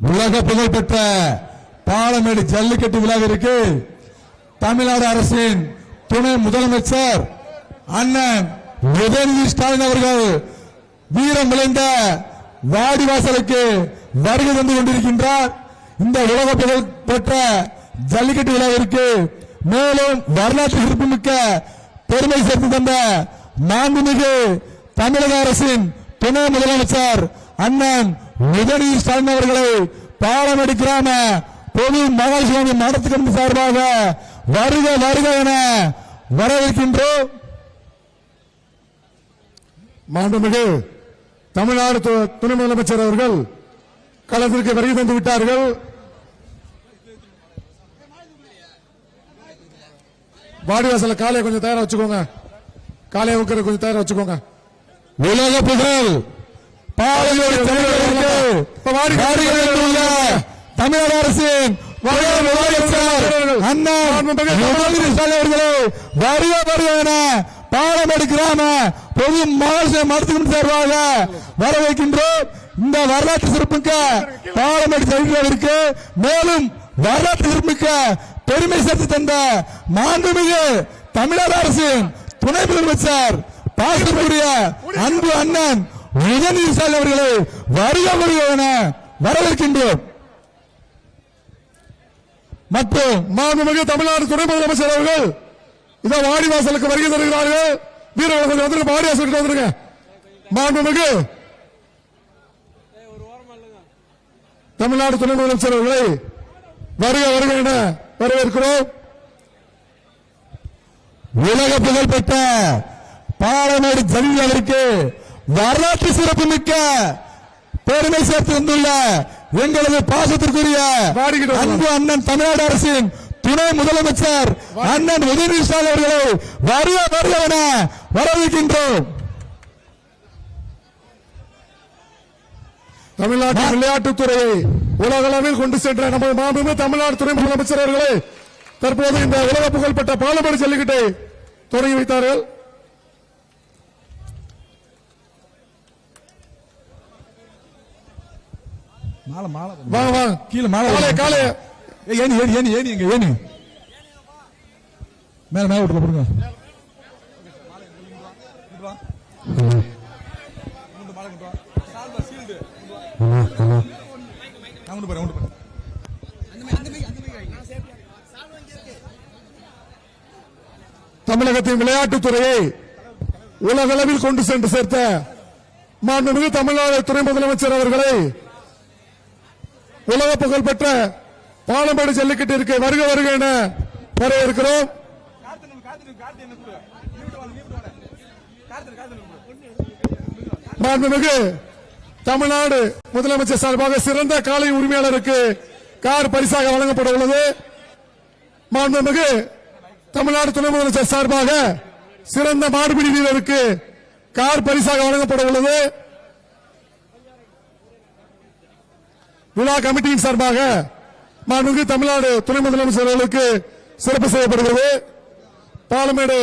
உலக புகழ்பெற்ற பாலமேடு ஜல்லிக்கட்டு விழாவிற்கு தமிழ்நாடு அரசின் துணை முதலமைச்சர் அண்ணன் உதயநிதி ஸ்டாலின் அவர்கள் வீரம் விளைந்த வாடிவாசலுக்கு வருகை தந்து கொண்டிருக்கின்றார். இந்த உலக புகழ்பெற்ற ஜல்லிக்கட்டு விழாவிற்கு மேலும் வரலாற்று சிறப்புமிக்க பெருமை சேர்த்து தந்த மாண்புமிகு தமிழக அரசின் துணை முதலமைச்சர் அண்ணன் உதயநிதி ஸ்டாலின் அவர்களை பாலமேடு கிராம பொது மகாசிவாமி மடத்து கமிட்டி சார்பாக வருக வருக என வரவேற்கின்றோம். மாண்புமிகு தமிழ்நாடு துணை முதலமைச்சர் அவர்கள் களத்திற்கு வருகை தந்து விட்டார்கள். வாடிவாசல காலையை கொஞ்சம் தயாரா வச்சுக்கோங்க. காலையை உட்கார கொஞ்சம் தயாரா வச்சுக்கோங்க. உலக புகழ் பாலமேடு தமிழக அரசின் அண்ணன் உதயநிதி ஸ்டாலின் அவர்களை வருக வருக என பாலமேடு கிராம பொது மகாசிவாமி மடத்து கமிட்டி சார்பாக வரவேற்கின்றோம். இந்த வரலாற்று சிறப்புமிக்க பாலமேடு ஜல்லிக்கட்டிற்கு மேலும் வரலாற்று சிறப்புமிக்க பெருமை சேர்த்து தந்த மாண்புமிகு தமிழக அரசின் துணை முதலமைச்சர் பாசத்துக்குரிய அன்பு அண்ணன் உதயநிதி ஸ்டாலின் அவர்களை வருக வருக என வரவேற்கின்றோம். மற்றும் மாண்புமிகு தமிழ்நாடு துணை முதலமைச்சர் அவர்கள் இதோ வாடிவாசலுக்கு வருகை தருகிறார்கள். வீரர்கள் கொஞ்சம் வந்துருங்க, வாடிவாசலுக்கு வந்துருங்க. மாண்புமிகு தமிழ்நாடு துணை முதலமைச்சர் அவர்களை வருக வருக என வரவேற்கிறோம். உலக புகழ்பெற்ற பாலமேடு ஜல்லிக்கட்டிற்கு வரலாற்று சிறப்புமிக்க பெருமை சேர்த்து வந்துள்ள எங்களது பாசத்திற்குரிய அன்பு அண்ணன் தமிழ்நாடு அரசின் துணை முதலமைச்சர் அண்ணன் உதயநிதி ஸ்டாலின் அவர்களை வருக வருக என வரவேற்கின்றோம். தமிழ்நாட்டின் விளையாட்டுத்துறையை உலக அளவில் கொண்டு சென்ற நமது மாண்புமிகு தமிழ்நாடு துணை முதலமைச்சர் அவர்களே தற்போது இந்த உலக புகழ்பெற்ற பாலமேடு ஜல்லிக்கட்டை தொடங்கி வைத்தார்கள். வாங்க கீழே மாலை காலை ஏனி ஏனி ஏனி ஏனி இங்க ஏனி மேல மேல விட்டுல போடுங்க. தமிழகத்தின் விளையாட்டுத்துறையை உலக அளவில் கொண்டு சென்று சேர்த்த மாண்புமிகு தமிழ்நாடு துணை முதலமைச்சர் அவர்களை உலக புகழ்பெற்ற பாலமேடு ஜல்லிக்கட்டிற்கு வருக வருக என வரவேற்கிறோம். மாண்புமிகு தமிழ்நாடு முதலமைச்சர் சார்பாக சிறந்த காளை உரிமையாளருக்கு கார் பரிசாக வழங்கப்பட உள்ளது. மாண்புமிகு தமிழ்நாடு துணை முதலமைச்சர் சார்பாக சிறந்த மாடுபிடி வீரருக்கு கார் பரிசாக வழங்கப்பட உள்ளது. விழா கமிட்டியின் சார்பாக மாண்புமிகு தமிழ்நாடு துணை முதலமைச்சர் அவர்களுக்கு சிறப்பு செய்யப்படுகிறது. பாலமேடு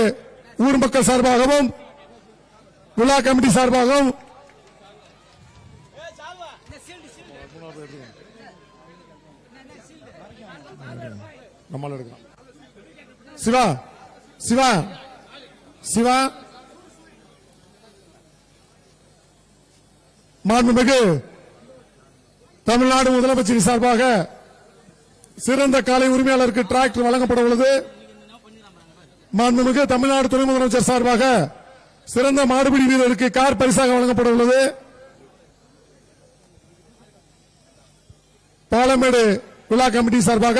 ஊர் மக்கள் சார்பாகவும் விழா கமிட்டி சார்பாகவும் நம்மால் எடுக்கலாம். சிவா சிவா சிவா மாண்புமிகு தமிழ்நாடு முதலமைச்சர் சார்பாக சிறந்த காளை உரிமையாளருக்கு டிராக்டர் வழங்கப்பட உள்ளது. மாண்புமிகு தமிழ்நாடு துணை முதலமைச்சர் சார்பாக சிறந்த மாடுபிடி வீரருக்கு கார் பரிசாக வழங்கப்பட உள்ளது. பாலமேடு விழா கமிட்டி சார்பாக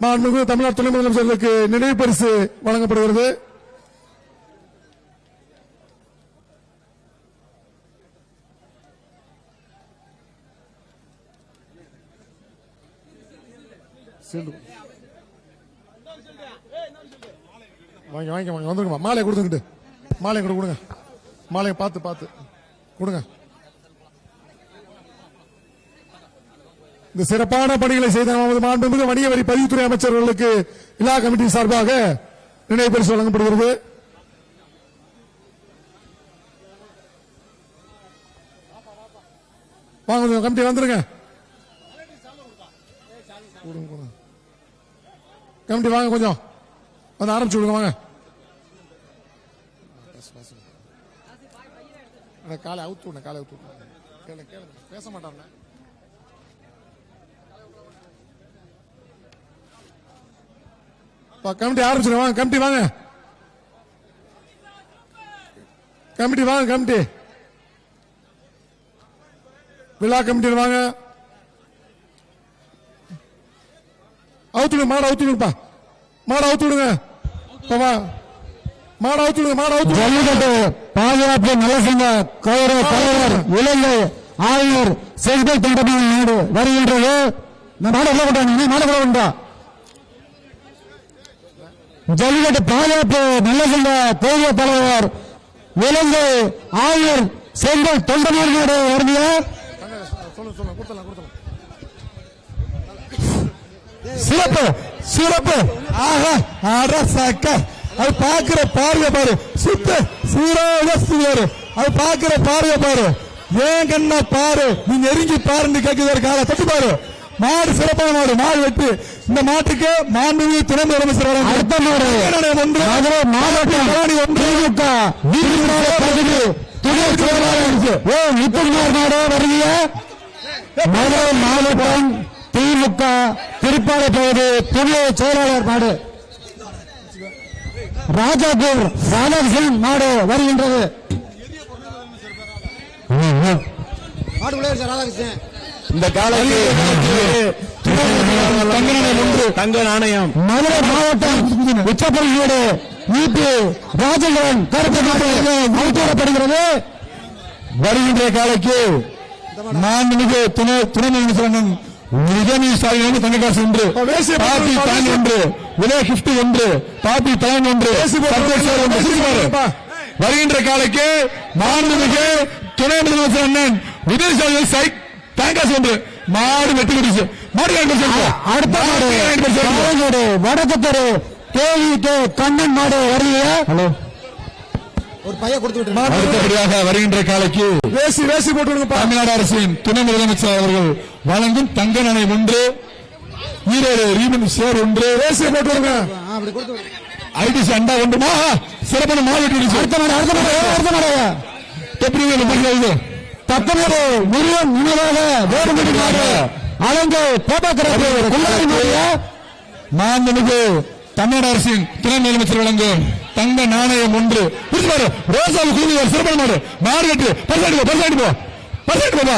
மாண்புமிகு தமிழ்நாடு துணை முதலமைச்சர்களுக்கு நினைவு பரிசு வழங்கப்படுகிறது. வாங்க வந்துருங்க. மாலையை கொடுத்துக்கிட்டு மாலையை கொடுங்க. மாலையை பார்த்து கொடுங்க. இந்த சிறப்பான பணிகளை செய்த மாண்புமிகு வணிக வரி பதிவுத்துறை அமைச்சர்களுக்கு விழா கமிட்டி சார்பாக நினைவு பரிசு வழங்கப்படுகிறது. வாங்க கமிட்டி வந்துருங்க. கமிட்டி வாங்க, கொஞ்சம் வந்து ஆரம்பிச்சு விடுங்க, வாங்க. காலை அவுத்து விடுங்க, காலை அவுத்து விடுங்க. கேளுங்க, பேச மாட்டாங்க. கமிட்டி ஆரம்பிச்சிருங்க, வாங்க. கமிட்டி வாங்க, கமிட்டி வாங்க. கமிட்டி விழா கமிட்டியில் வாங்க. அவுத்துடுங்க, மாடு அவுத்துடுங்கப்பா, மாடு அவுத்துடுங்க, மாடு அவுத்துடுங்க, மாடு அவுத்து. ஜல்லிக்கட்டு பாதுகாப்பு நல்ல சங்க கௌரவ தலைவர் இலங்கை ஆளுநர் செங்கல் தொண்டமான நாடு வருகின்றது. நாடு உள்ள கொண்டாங்க, நாடு உள்ள கொண்டா. ஜல்லிக்கட்டு பாதுகாப்பு நல்ல சங்க கௌரவ தலைவர் இலங்கை ஆளுநர் செங்கல் தொண்டமான நாடு வருகிற சிறப்பு சிறப்பு. ஆஹா, அரசக்க அது பாக்குற பார்வை பாரு, சுத்த சூறாவளி அது பாக்குற பார்வை பாரு, ஏன் கண்ணா பாரு, நீ நெருங்கி பாருன்னு கேட்குது. காலை தட்டு பாரு. மாடு சிறப்பான மாடு, மாடு வெட்டு. இந்த மாட்டுக்கு மாண்புமிகு துணை முதலமைச்சர் அடுத்த மாடு ஒன்று மதுரை மாவட்டம் திமுக துணை செயலாளர் ஓ நிதின்குமார் நாடு வருகிற மதுரை மாவட்டம் திமுக திருப்பாலை பகுதி துணை செயலாளர் நாடு ராஜாபூர் ராதாகிருஷ்ணன் நாடு வருகின்றது. இந்த காலைக்கு தங்க நாணயம் மதுரை மாவட்டம் உச்சப்பள்ளியோடு ஈபி ராஜேந்திரன் கருத்து அவுத்துவிடப்படுகிறது. வருகின்ற காலைக்கு மாண்புமிகு துணை முதலமைச்சர் நிஜாமி ஸ்டாலின் தங்கக்காசு ஒன்று, பாப்பி தான் ஒன்று, விலை கிஃப்ட் ஒன்று, பாப்பி தான் ஒன்று, வருகின்ற காலைக்கு மாண்புமிகு துணை முதலமைச்சர் அண்ணன் விஜய் ஸ்டாலின் சைட் தங்கக்காசு ஒன்று. மாடு வெட்டி பிடிச்சு மாடு அடுத்த மாடு வடக்கு தெரு கேவி கண்ணன் மாடு வருகிற ஹலோ ஒரு பைய கொடுத்து அடுத்தபடியாக வருகின்ற காலைக்கு வேசி போட்டு தமிழ்நாடு அரசின் துணை முதலமைச்சர் அவர்கள் வழங்கும் தங்க நாணயம் ஒன்று, ஈரோடு ரீமன் சேர் ஒன்று, வேசி போட்டு விடுங்க. ஐடிசி அண்டா ஒன்றுமா சிறப்பான மாடு அடுத்த மாடு எப்படி தத்தனோடு முருகன் நினைவாக வேறுபடி மாடு அலங்கு மாண்புமிகு தமிழ்நாடு அரசின் துணை முதலமைச்சர் வழங்கும் தங்க நாணயம் ஒன்று. ரோசாவு கூலி சிறப்பான மாடு, மாடு கட்டு பரிசாடி போப்பா.